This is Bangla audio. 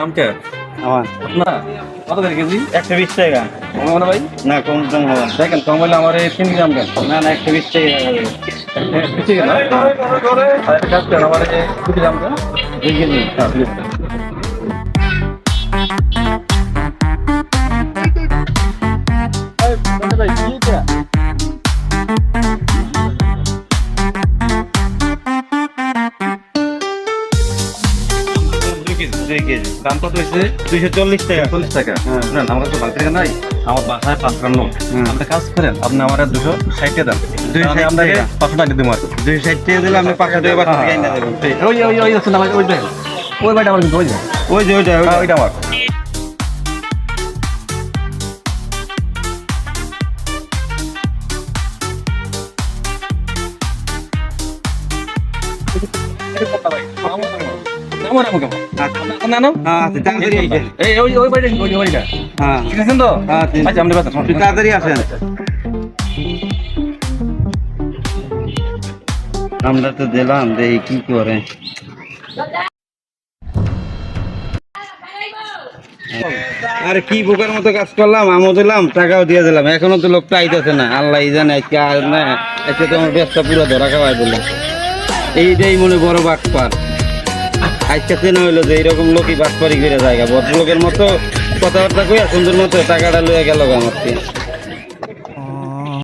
আমটা আমার আপনার কত করে কেজি? 120 টাকা। কম হবে না ভাই? না, কম দাম হবে না। দেখেন কম হলে আমার এই 3 গ্রাম দেন। না না, 120 টাকা হবে। ঠিক আছে না? আর একটা কাজ করেন আমার এই 2 গ্রাম দেন। 2 কেজি। হ্যাঁ, 2 গ্রাম। এই, বন্ধু ভাই, কি এটা? দুই কেজি। দাম কত হয়েছে? 240 টাকা। 40 টাকা। হ্যাঁ। না, আমার কাছে ভালো টাকা নাই। আমার বাসায় 5 গ্রাম নোট। হুম। আপনি কাজ করেন, আপনি আমার 260 টাকা দেন। 260 আমি আপনাকে টাকা। 500 টাকা দিব আর কি। 260 টাকা দিলে আপনি 500 টাকা বাড়তি কিনে দেবেন। ওই আছে না ভাই, ওই দেখেন। ওই ভাইটা আমার কিন্তু ওই যে। ওই যে ওইটা হ্যাঁ, ওইটা আমার। আমার কেমন? না না হ্যাঁ, আচ্ছা, তাড়াতাড়ি আইসেন। এই ওই বাড়ি ওই বাড়িটা হ্যাঁ ঠিক আছেন তো? হ্যাঁ, ঠিক। আচ্ছা আমরা ব্যস্ত একটু তাড়াতাড়ি আসেন। আমরা তো দিলাম, দেখি কি করে। আরে কি বোকার মতো কাজ করলাম, আমও দিলাম, টাকাও দিয়ে দিলাম, এখনো তো লোকটা আইতেছে না। আল্লাহ জানে আজকে আর না, আজকে তো আমার ব্যবসা পুরো ধরা খাওয়াই দিল। এইটাই মনে বড় বাটপার। আজকে চেনা হইলো যে এইরকম লোকই বাটপারি করে জায়গা ভদ্রলোকের মতো কথাবার্তা কইয়া সুন্দর মতো টাকাটা লইয়া গেল আমার থেকে।